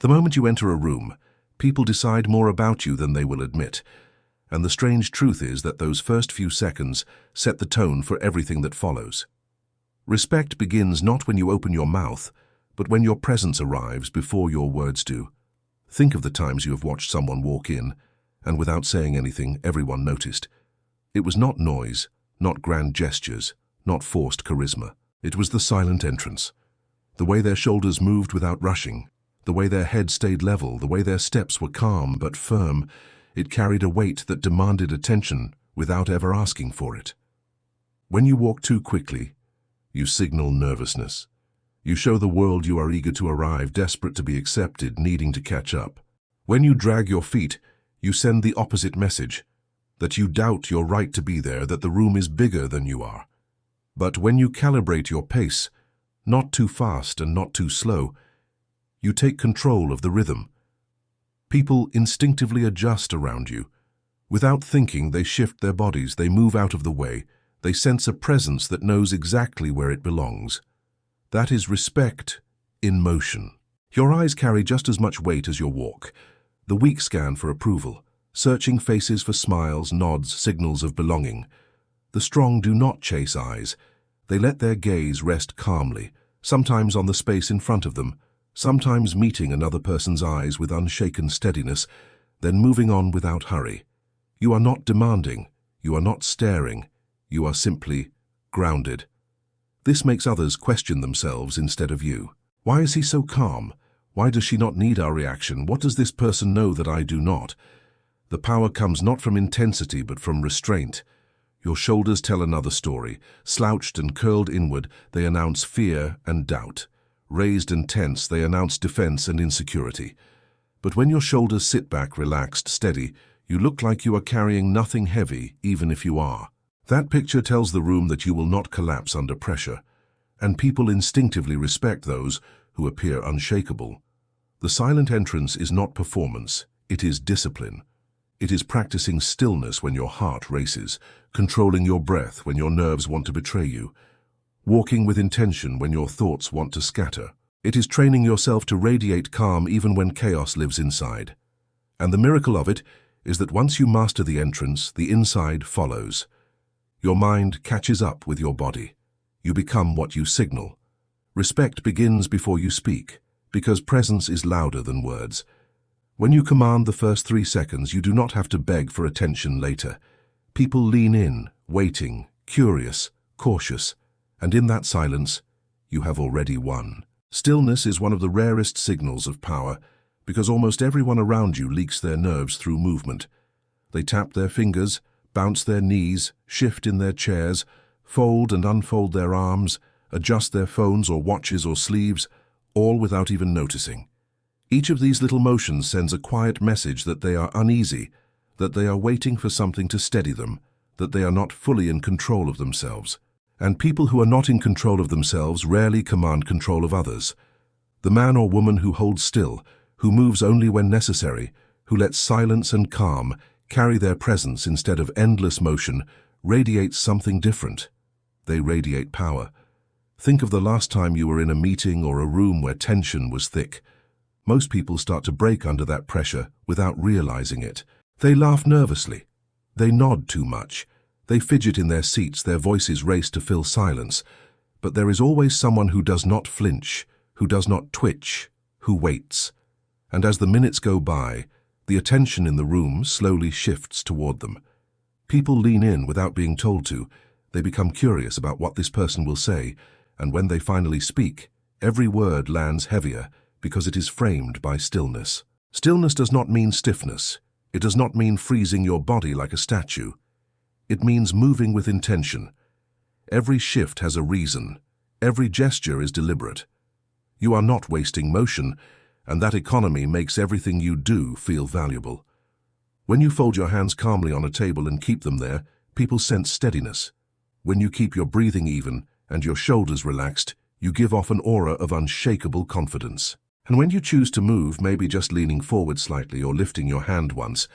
The moment you enter a room, people decide more about you than they will admit. And the strange truth is that those first few seconds set the tone for everything that follows. Respect begins not when you open your mouth, but when your presence arrives before your words do. Think of the times you have watched someone walk in, and without saying anything, everyone noticed. It was not noise, not grand gestures, not forced charisma. It was the silent entrance. The way their shoulders moved without rushing, the way their head stayed level, the way their steps were calm but firm. It carried a weight that demanded attention without ever asking for it. When you walk too quickly, you signal nervousness. You show the world you are eager to arrive, desperate to be accepted, needing to catch up. When you drag your feet, you send the opposite message, that you doubt your right to be there, that the room is bigger than you are. But when you calibrate your pace, not too fast and not too slow, you take control of the rhythm. People instinctively adjust around you. Without thinking, they shift their bodies, they move out of the way, they sense a presence that knows exactly where it belongs. That is respect in motion. Your eyes carry just as much weight as your walk. The weak scan for approval, searching faces for smiles, nods, signals of belonging. The strong do not chase eyes. They let their gaze rest calmly, sometimes on the space in front of them, sometimes meeting another person's eyes with unshaken steadiness, then moving on without hurry. You are not demanding, you are not staring, you are simply grounded. This makes others question themselves instead of you. Why is he so calm? Why does she not need our reaction? What does this person know that I do not? The power comes not from intensity but from restraint. Your shoulders tell another story. Slouched and curled inward, they announce fear and doubt. Raised and tense, they announce defense and insecurity. But when your shoulders sit back, relaxed, steady, you look like you are carrying nothing heavy, even if you are. That picture tells the room that you will not collapse under pressure, and people instinctively respect those who appear unshakable. The silent entrance is not performance, it is discipline. It is practicing stillness when your heart races, controlling your breath when your nerves want to betray you, walking with intention when your thoughts want to scatter. It is training yourself to radiate calm even when chaos lives inside. And the miracle of it is that once you master the entrance, the inside follows. Your mind catches up with your body. You become what you signal. Respect begins before you speak, because presence is louder than words. When you command the first 3 seconds, you do not have to beg for attention later. People lean in, waiting, curious, cautious, and in that silence, you have already won. Stillness is one of the rarest signals of power, because almost everyone around you leaks their nerves through movement. They tap their fingers, bounce their knees, shift in their chairs, fold and unfold their arms, adjust their phones or watches or sleeves, all without even noticing. Each of these little motions sends a quiet message that they are uneasy, that they are waiting for something to steady them, that they are not fully in control of themselves. And people who are not in control of themselves rarely command control of others. The man or woman who holds still, who moves only when necessary, who lets silence and calm carry their presence instead of endless motion, radiates something different. They radiate power. Think of the last time you were in a meeting or a room where tension was thick. Most people start to break under that pressure without realizing it. They laugh nervously. They nod too much. They fidget in their seats, their voices race to fill silence. But there is always someone who does not flinch, who does not twitch, who waits. And as the minutes go by, the attention in the room slowly shifts toward them. People lean in without being told to. They become curious about what this person will say, and when they finally speak, every word lands heavier because it is framed by stillness. Stillness does not mean stiffness. It does not mean freezing your body like a statue. It means moving with intention. Every shift has a reason. Every gesture is deliberate. You are not wasting motion, and that economy makes everything you do feel valuable. When you fold your hands calmly on a table and keep them there, people sense steadiness. When you keep your breathing even and your shoulders relaxed, you give off an aura of unshakable confidence. And when you choose to move, maybe just leaning forward slightly or lifting your hand once,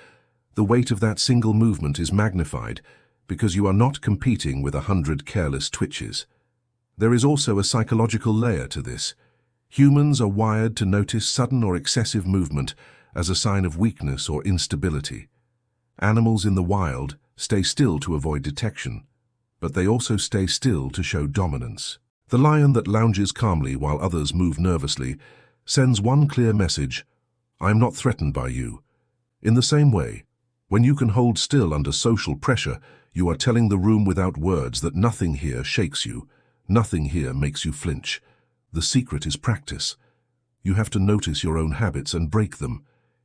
the weight of that single movement is magnified because you are not competing with 100 careless twitches. There is also a psychological layer to this. Humans are wired to notice sudden or excessive movement as a sign of weakness or instability. Animals in the wild stay still to avoid detection, but they also stay still to show dominance. The lion that lounges calmly while others move nervously sends one clear message: I am not threatened by you. In the same way, when you can hold still under social pressure, you are telling the room without words that nothing here shakes you, nothing here makes you flinch. The secret is practice. You have to notice your own habits and break them.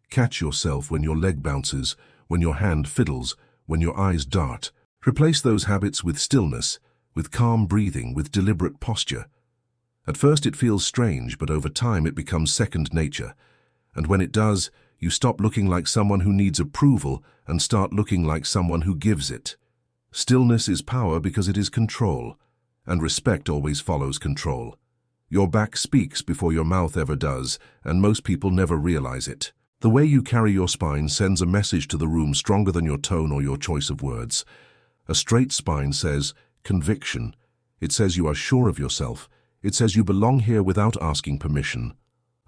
Catch yourself when your leg bounces, when your hand fiddles, when your eyes dart. Replace those habits with stillness, with calm breathing, with deliberate posture. At first it feels strange, but over time it becomes second nature. And when it does, you stop looking like someone who needs approval and start looking like someone who gives it. Stillness is power because it is control, and respect always follows control. Your back speaks before your mouth ever does, and most people never realize it. The way you carry your spine sends a message to the room stronger than your tone or your choice of words. A straight spine says conviction. It says you are sure of yourself. It says you belong here without asking permission.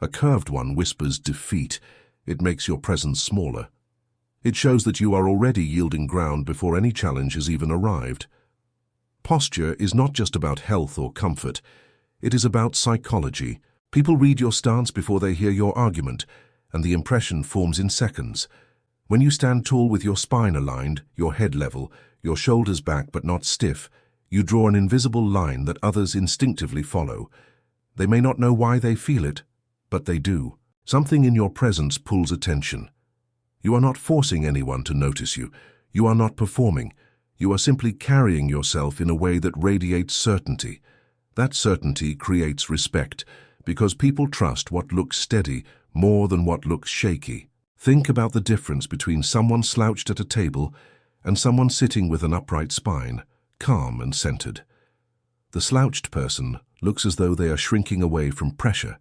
A curved one whispers defeat. It makes your presence smaller. It shows that you are already yielding ground before any challenge has even arrived. Posture is not just about health or comfort. It is about psychology. People read your stance before they hear your argument, and the impression forms in seconds. When you stand tall with your spine aligned, your head level, your shoulders back but not stiff, you draw an invisible line that others instinctively follow. They may not know why they feel it, but they do. Something in your presence pulls attention. You are not forcing anyone to notice you. You are not performing. You are simply carrying yourself in a way that radiates certainty. That certainty creates respect, because people trust what looks steady more than what looks shaky. Think about the difference between someone slouched at a table and someone sitting with an upright spine, calm and centered. The slouched person looks as though they are shrinking away from pressure,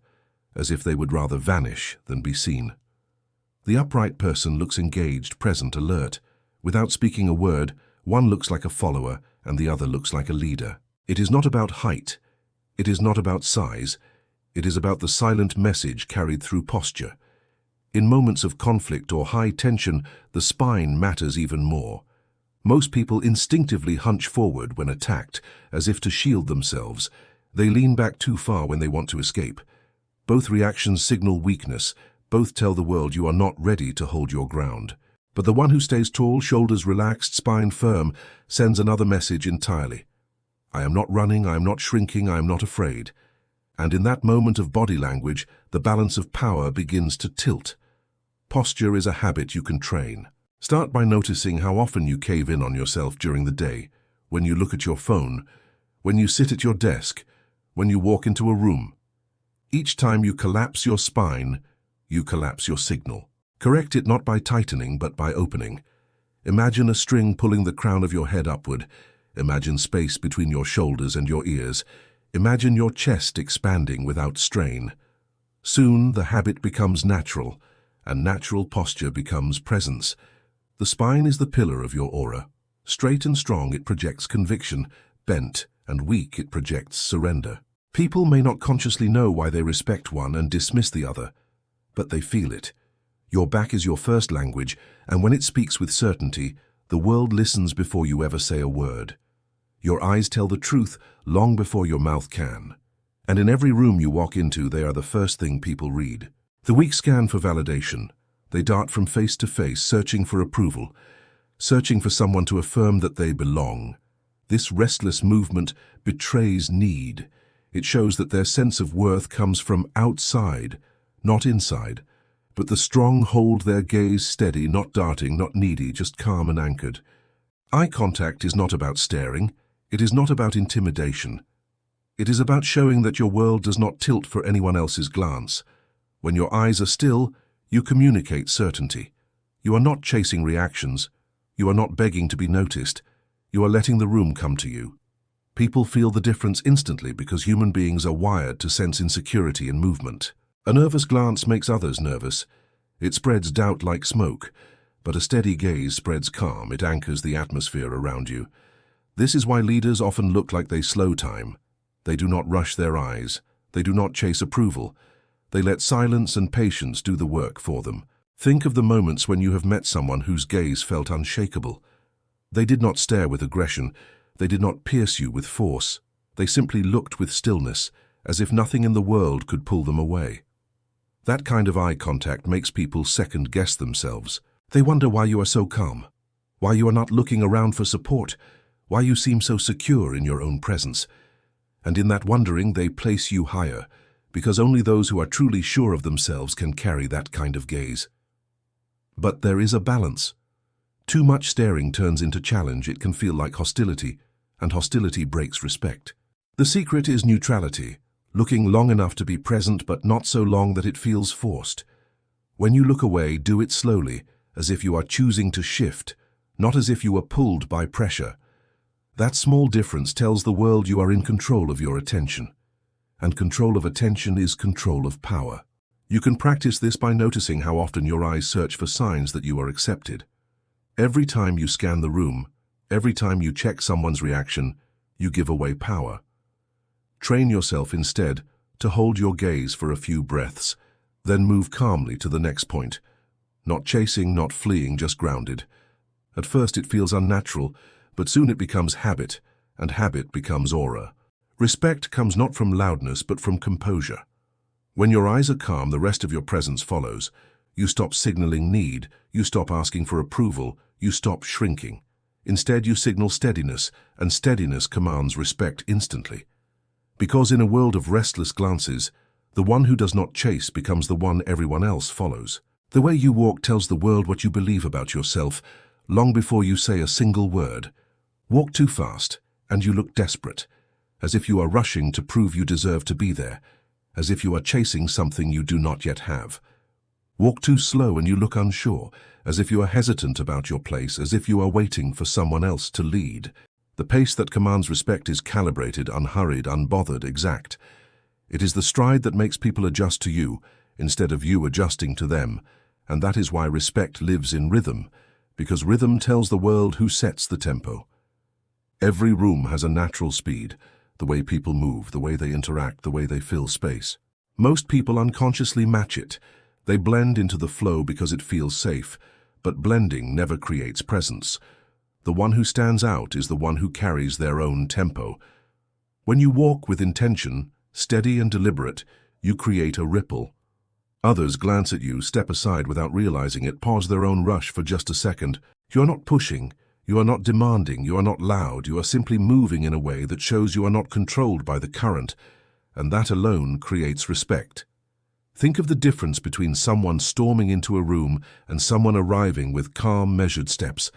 as if they would rather vanish than be seen. The upright person looks engaged, present, alert. Without speaking a word, one looks like a follower and the other looks like a leader. It is not about height. It is not about size. It is about the silent message carried through posture. In moments of conflict or high tension, the spine matters even more. Most people instinctively hunch forward when attacked, as if to shield themselves. They lean back too far when they want to escape. Both reactions signal weakness. Both tell the world you are not ready to hold your ground. But the one who stays tall, shoulders relaxed, spine firm, sends another message entirely. I am not running, I am not shrinking, I am not afraid. And in that moment of body language, the balance of power begins to tilt. Posture is a habit you can train. Start by noticing how often you cave in on yourself during the day, when you look at your phone, when you sit at your desk, when you walk into a room. Each time you collapse your spine, you collapse your signal. Correct it not by tightening, but by opening. Imagine a string pulling the crown of your head upward. Imagine space between your shoulders and your ears. Imagine your chest expanding without strain. Soon the habit becomes natural, and natural posture becomes presence. The spine is the pillar of your aura. Straight and strong, it projects conviction. Bent and weak, it projects surrender. People may not consciously know why they respect one and dismiss the other, but they feel it. Your back is your first language, and when it speaks with certainty, the world listens before you ever say a word. Your eyes tell the truth long before your mouth can. And in every room you walk into, they are the first thing people read. The weak scan for validation. They dart from face to face, searching for approval, searching for someone to affirm that they belong. This restless movement betrays need. It shows that their sense of worth comes from outside, not inside. But the strong hold their gaze steady, not darting, not needy, just calm and anchored. Eye contact is not about staring. It is not about intimidation. It is about showing that your world does not tilt for anyone else's glance. When your eyes are still, you communicate certainty. You are not chasing reactions. You are not begging to be noticed. You are letting the room come to you. People feel the difference instantly because human beings are wired to sense insecurity in movement. A nervous glance makes others nervous. It spreads doubt like smoke, but a steady gaze spreads calm. It anchors the atmosphere around you. This is why leaders often look like they slow time. They do not rush their eyes. They do not chase approval. They let silence and patience do the work for them. Think of the moments when you have met someone whose gaze felt unshakable. They did not stare with aggression. They did not pierce you with force. They simply looked with stillness, as if nothing in the world could pull them away. That kind of eye contact makes people second-guess themselves. They wonder why you are so calm, why you are not looking around for support, why you seem so secure in your own presence. And in that wondering, they place you higher, because only those who are truly sure of themselves can carry that kind of gaze. But there is a balance. Too much staring turns into challenge. It can feel like hostility, and hostility breaks respect. The secret is neutrality, looking long enough to be present but not so long that it feels forced. When you look away, do it slowly, as if you are choosing to shift, not as if you are pulled by pressure. That small difference tells the world you are in control of your attention. And control of attention is control of power. You can practice this by noticing how often your eyes search for signs that you are accepted. Every time you scan the room, every time you check someone's reaction, you give away power. Train yourself instead to hold your gaze for a few breaths, then move calmly to the next point. Not chasing, not fleeing, just grounded. At first it feels unnatural, but soon it becomes habit, and habit becomes aura. Respect comes not from loudness, but from composure. When your eyes are calm, the rest of your presence follows. You stop signaling need, you stop asking for approval, you stop shrinking. Instead, you signal steadiness, and steadiness commands respect instantly. Because in a world of restless glances, the one who does not chase becomes the one everyone else follows. The way you walk tells the world what you believe about yourself, long before you say a single word. Walk too fast, and you look desperate, as if you are rushing to prove you deserve to be there, as if you are chasing something you do not yet have. Walk too slow and you look unsure, as if you are hesitant about your place, as if you are waiting for someone else to lead. The pace that commands respect is calibrated, unhurried, unbothered, exact. It is the stride that makes people adjust to you, instead of you adjusting to them, and that is why respect lives in rhythm, because rhythm tells the world who sets the tempo. Every room has a natural speed, the way people move, the way they interact, the way they fill space. Most people unconsciously match it. They blend into the flow because it feels safe, but blending never creates presence. The one who stands out is the one who carries their own tempo. When you walk with intention, steady and deliberate, you create a ripple. Others glance at you, step aside without realizing it, pause their own rush for just a second. You are not pushing, you are not demanding, you are not loud, you are simply moving in a way that shows you are not controlled by the current, and that alone creates respect. Think of the difference between someone storming into a room and someone arriving with calm, measured steps.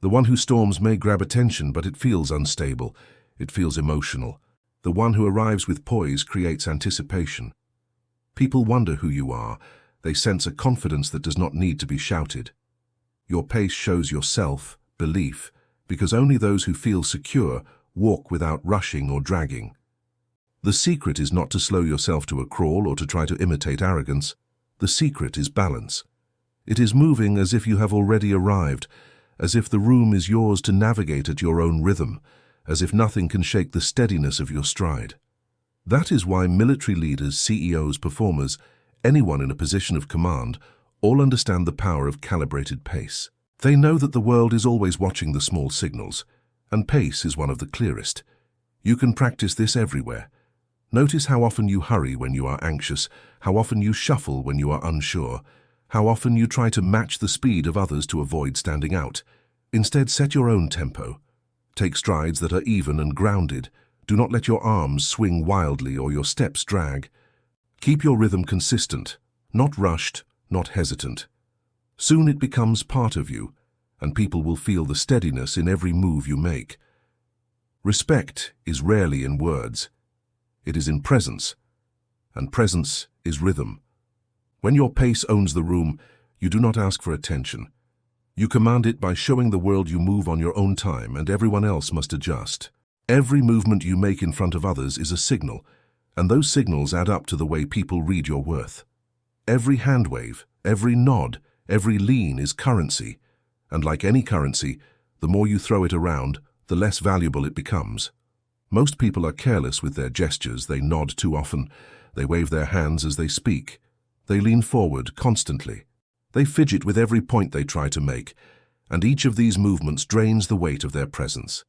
The one who storms may grab attention, but it feels unstable. It feels emotional. The one who arrives with poise creates anticipation. People wonder who you are. They sense a confidence that does not need to be shouted. Your pace shows your self-belief, because only those who feel secure walk without rushing or dragging. The secret is not to slow yourself to a crawl or to try to imitate arrogance. The secret is balance. It is moving as if you have already arrived, as if the room is yours to navigate at your own rhythm, as if nothing can shake the steadiness of your stride. That is why military leaders, CEOs, performers, anyone in a position of command, all understand the power of calibrated pace. They know that the world is always watching the small signals, and pace is one of the clearest. You can practice this everywhere. Notice how often you hurry when you are anxious, how often you shuffle when you are unsure, how often you try to match the speed of others to avoid standing out. Instead, set your own tempo. Take strides that are even and grounded. Do not let your arms swing wildly or your steps drag. Keep your rhythm consistent, not rushed, not hesitant. Soon it becomes part of you, and people will feel the steadiness in every move you make. Respect is rarely in words. It is in presence, and presence is rhythm. When your pace owns the room, you do not ask for attention. You command it by showing the world you move on your own time, and everyone else must adjust. Every movement you make in front of others is a signal, and those signals add up to the way people read your worth. Every hand wave, every nod, every lean is currency, and like any currency, the more you throw it around, the less valuable it becomes. Most people are careless with their gestures. They nod too often. They wave their hands as they speak. They lean forward constantly. They fidget with every point they try to make, and each of these movements drains the weight of their presence.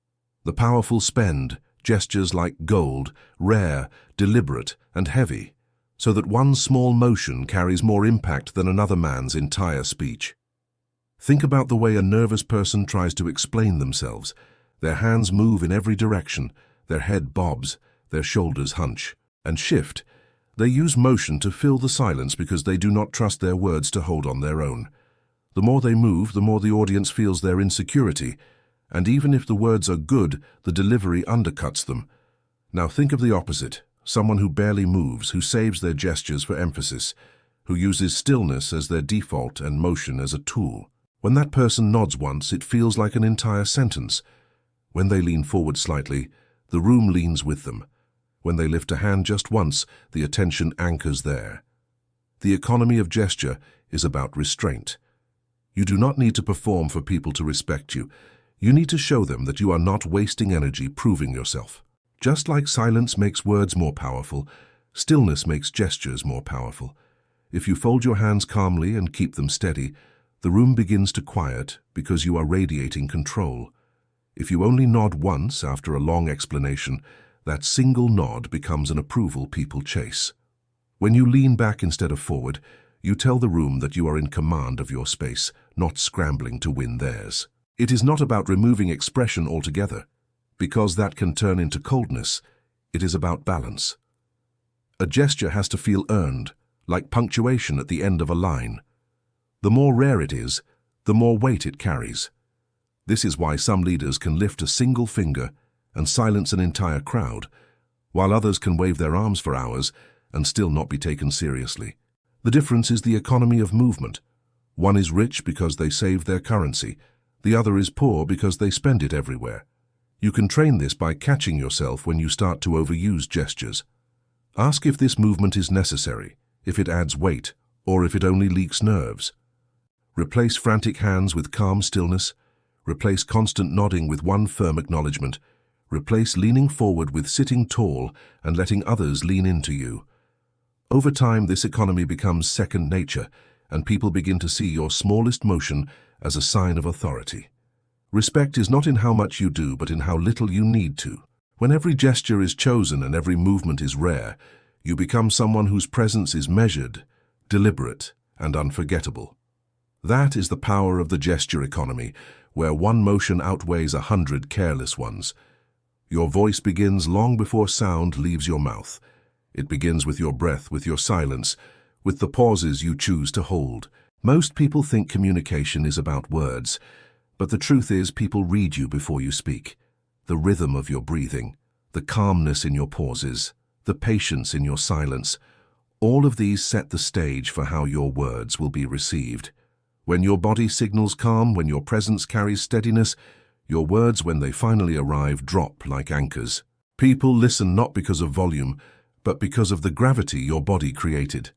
The powerful spend gestures like gold, rare, deliberate, and heavy, so that one small motion carries more impact than another man's entire speech. Think about the way a nervous person tries to explain themselves. Their hands move in every direction, their head bobs, their shoulders hunch and shift. They use motion to fill the silence because they do not trust their words to hold on their own. The more they move, the more the audience feels their insecurity, and even if the words are good, the delivery undercuts them. Now think of the opposite, someone who barely moves, who saves their gestures for emphasis, who uses stillness as their default and motion as a tool. When that person nods once, it feels like an entire sentence. When they lean forward slightly, the room leans with them. When they lift a hand just once, the attention anchors there. The economy of gesture is about restraint. You do not need to perform for people to respect you. You need to show them that you are not wasting energy proving yourself. Just like silence makes words more powerful, stillness makes gestures more powerful. If you fold your hands calmly and keep them steady, the room begins to quiet because you are radiating control. If you only nod once after a long explanation, that single nod becomes an approval people chase. When you lean back instead of forward, you tell the room that you are in command of your space, not scrambling to win theirs. It is not about removing expression altogether, because that can turn into coldness. It is about balance. A gesture has to feel earned, like punctuation at the end of a line. The more rare it is, the more weight it carries. This is why some leaders can lift a single finger and silence an entire crowd, while others can wave their arms for hours and still not be taken seriously. The difference is the economy of movement. One is rich because they save their currency. The other is poor because they spend it everywhere. You can train this by catching yourself when you start to overuse gestures. Ask if this movement is necessary, if it adds weight, or if it only leaks nerves. Replace frantic hands with calm stillness. Replace constant nodding with one firm acknowledgement. Replace leaning forward with sitting tall and letting others lean into you. Over time, this economy becomes second nature, and people begin to see your smallest motion as a sign of authority. Respect is not in how much you do, but in how little you need to. When every gesture is chosen and every movement is rare, you become someone whose presence is measured, deliberate, and unforgettable. That is the power of the gesture economy, where one motion outweighs 100 careless ones. Your voice begins long before sound leaves your mouth. It begins with your breath, with your silence, with the pauses you choose to hold. Most people think communication is about words, but the truth is people read you before you speak. The rhythm of your breathing, the calmness in your pauses, the patience in your silence, all of these set the stage for how your words will be received. When your body signals calm, when your presence carries steadiness, your words, when they finally arrive, drop like anchors. People listen not because of volume, but because of the gravity your body created.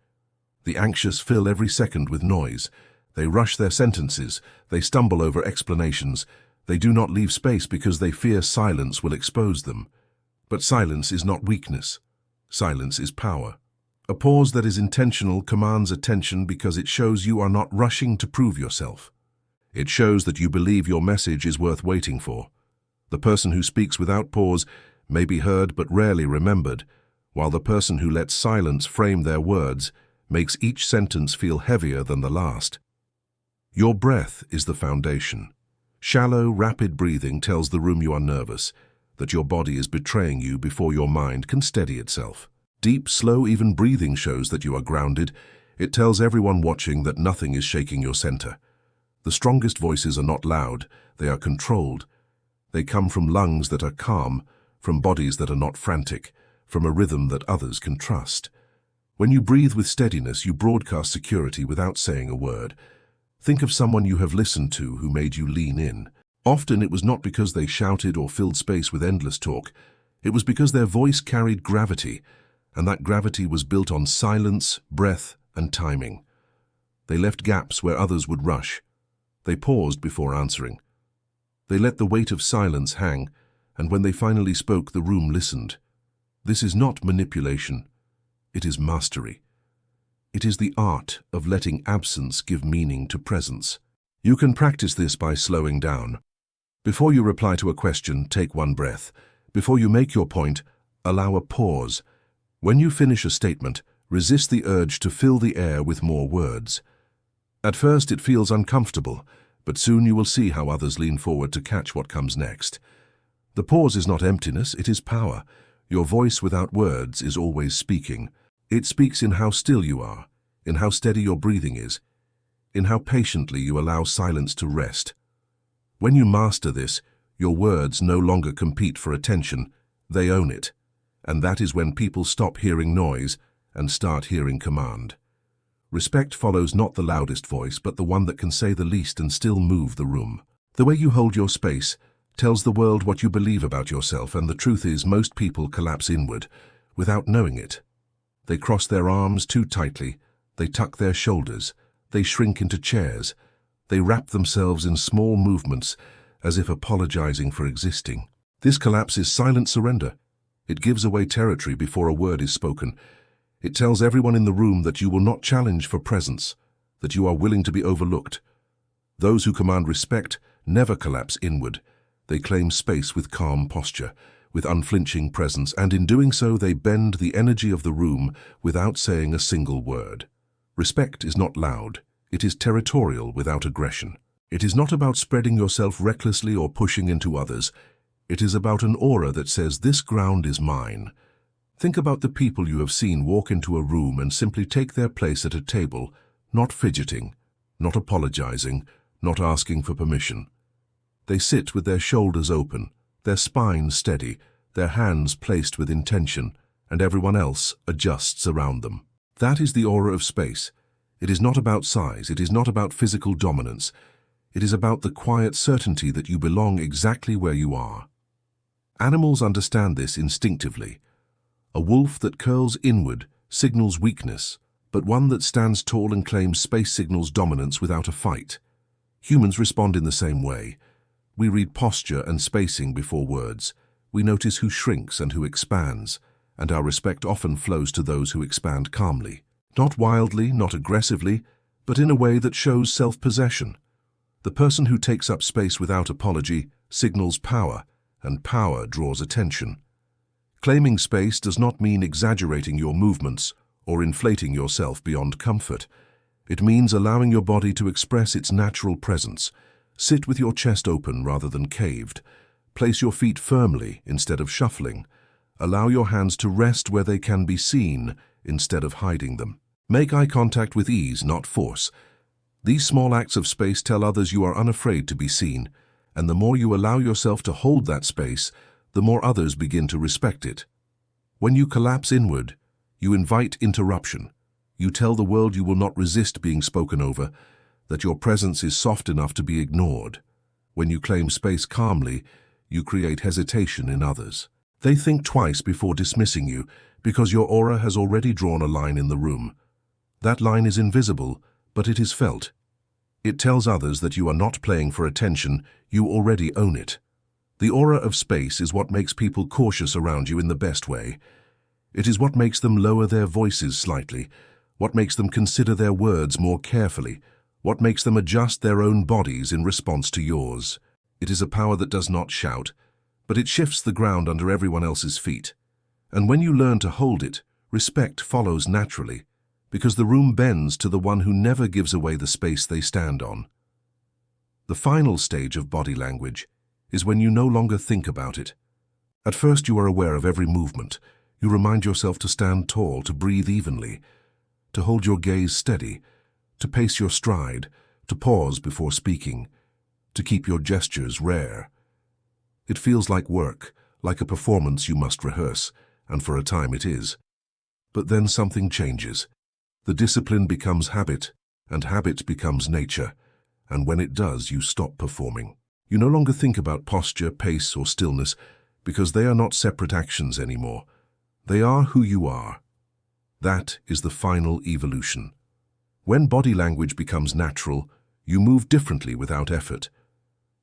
The anxious fill every second with noise. They rush their sentences. They stumble over explanations. They do not leave space because they fear silence will expose them. But silence is not weakness. Silence is power. A pause that is intentional commands attention because it shows you are not rushing to prove yourself. It shows that you believe your message is worth waiting for. The person who speaks without pause may be heard but rarely remembered, while the person who lets silence frame their words makes each sentence feel heavier than the last. Your breath is the foundation. Shallow, rapid breathing tells the room you are nervous, that your body is betraying you before your mind can steady itself. Deep, slow, even breathing shows that you are grounded. It tells everyone watching that nothing is shaking your center. The strongest voices are not loud, they are controlled. They come from lungs that are calm, from bodies that are not frantic, from a rhythm that others can trust. When you breathe with steadiness, you broadcast security without saying a word. Think of someone you have listened to who made you lean in. Often it was not because they shouted or filled space with endless talk. It was because their voice carried gravity, and that gravity was built on silence, breath, and timing. They left gaps where others would rush. They paused before answering. They let the weight of silence hang, and when they finally spoke, the room listened. This is not manipulation. It is mastery. It is the art of letting absence give meaning to presence. You can practice this by slowing down. Before you reply to a question, take one breath. Before you make your point, allow a pause. When you finish a statement, resist the urge to fill the air with more words. At first it feels uncomfortable, but soon you will see how others lean forward to catch what comes next. The pause is not emptiness, it is power. Your voice without words is always speaking. It speaks in how still you are, in how steady your breathing is, in how patiently you allow silence to rest. When you master this, your words no longer compete for attention, they own it. And that is when people stop hearing noise and start hearing command. Respect follows not the loudest voice, but the one that can say the least and still move the room. The way you hold your space tells the world what you believe about yourself, and the truth is most people collapse inward without knowing it. They cross their arms too tightly, they tuck their shoulders, they shrink into chairs, they wrap themselves in small movements as if apologizing for existing. This collapse is silent surrender. It gives away territory before a word is spoken. It tells everyone in the room that you will not challenge for presence, that you are willing to be overlooked. Those who command respect never collapse inward. They claim space with calm posture, with unflinching presence, and in doing so they bend the energy of the room without saying a single word. Respect is not loud. It is territorial without aggression. It is not about spreading yourself recklessly or pushing into others. It is about an aura that says, "This ground is mine." Think about the people you have seen walk into a room and simply take their place at a table, not fidgeting, not apologizing, not asking for permission. They sit with their shoulders open, their spines steady, their hands placed with intention, and everyone else adjusts around them. That is the aura of space. It is not about size, it is not about physical dominance. It is about the quiet certainty that you belong exactly where you are. Animals understand this instinctively. A wolf that curls inward signals weakness, but one that stands tall and claims space signals dominance without a fight. Humans respond in the same way. We read posture and spacing before words. We notice who shrinks and who expands, and our respect often flows to those who expand calmly. Not wildly, not aggressively, but in a way that shows self-possession. The person who takes up space without apology signals power, and power draws attention. Claiming space does not mean exaggerating your movements or inflating yourself beyond comfort. It means allowing your body to express its natural presence. Sit with your chest open rather than caved. Place your feet firmly instead of shuffling. Allow your hands to rest where they can be seen instead of hiding them. Make eye contact with ease, not force. These small acts of space tell others you are unafraid to be seen, and the more you allow yourself to hold that space, the more others begin to respect it. When you collapse inward, you invite interruption. You tell the world you will not resist being spoken over, that your presence is soft enough to be ignored. When you claim space calmly, you create hesitation in others. They think twice before dismissing you because your aura has already drawn a line in the room. That line is invisible, but it is felt. It tells others that you are not playing for attention, you already own it. The aura of space is what makes people cautious around you in the best way. It is what makes them lower their voices slightly, what makes them consider their words more carefully, what makes them adjust their own bodies in response to yours. It is a power that does not shout, but it shifts the ground under everyone else's feet. And when you learn to hold it, respect follows naturally, because the room bends to the one who never gives away the space they stand on. The final stage of body language is when you no longer think about it. At first you are aware of every movement. You remind yourself to stand tall, to breathe evenly, to hold your gaze steady, to pace your stride, to pause before speaking, to keep your gestures rare. It feels like work, like a performance you must rehearse, and for a time it is. But then something changes. The discipline becomes habit, and habit becomes nature, and when it does, you stop performing. You no longer think about posture, pace, or stillness, because they are not separate actions anymore. They are who you are. That is the final evolution. When body language becomes natural, you move differently without effort.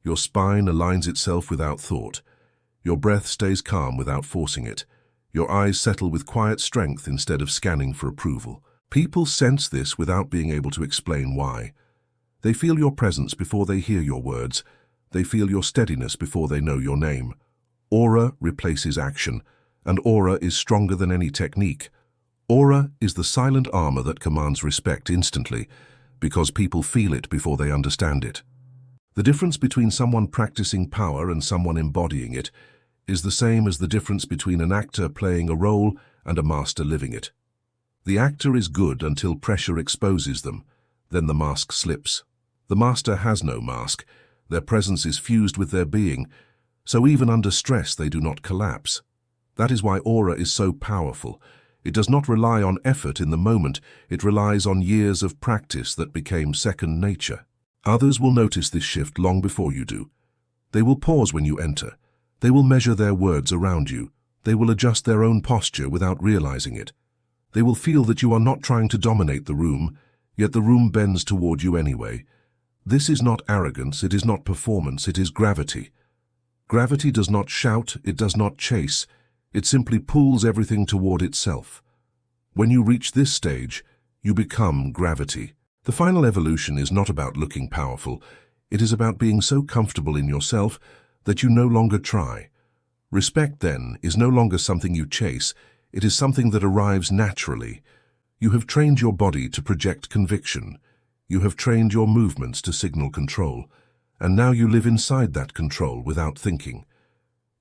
Your spine aligns itself without thought. Your breath stays calm without forcing it. Your eyes settle with quiet strength instead of scanning for approval. People sense this without being able to explain why. They feel your presence before they hear your words. They feel your steadiness before they know your name. Aura replaces action, and aura is stronger than any technique. Aura is the silent armor that commands respect instantly, because people feel it before they understand it. The difference between someone practicing power and someone embodying it is the same as the difference between an actor playing a role and a master living it. The actor is good until pressure exposes them, then the mask slips. The master has no mask. Their presence is fused with their being, so even under stress they do not collapse. That is why aura is so powerful. It does not rely on effort in the moment, it relies on years of practice that became second nature. Others will notice this shift long before you do. They will pause when you enter. They will measure their words around you. They will adjust their own posture without realizing it. They will feel that you are not trying to dominate the room, yet the room bends toward you anyway. This is not arrogance, it is not performance, it is gravity. Gravity does not shout, it does not chase, it simply pulls everything toward itself. When you reach this stage, you become gravity. The final evolution is not about looking powerful, it is about being so comfortable in yourself that you no longer try. Respect, then, is no longer something you chase, it is something that arrives naturally. You have trained your body to project conviction. You have trained your movements to signal control, and now you live inside that control without thinking.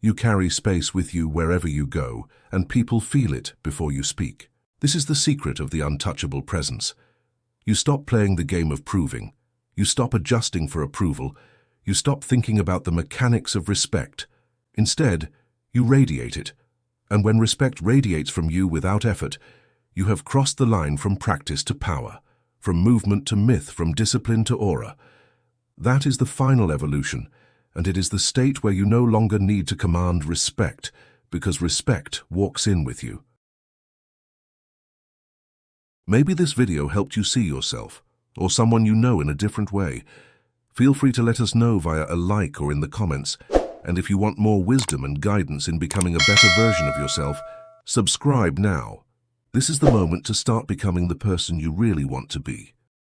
You carry space with you wherever you go, and people feel it before you speak. This is the secret of the untouchable presence. You stop playing the game of proving. You stop adjusting for approval. You stop thinking about the mechanics of respect. Instead, you radiate it. And when respect radiates from you without effort, you have crossed the line from practice to power, from movement to myth, from discipline to aura. That is the final evolution, and it is the state where you no longer need to command respect, because respect walks in with you. Maybe this video helped you see yourself, or someone you know in a different way. Feel free to let us know via a like or in the comments, and if you want more wisdom and guidance in becoming a better version of yourself, subscribe now. This is the moment to start becoming the person you really want to be.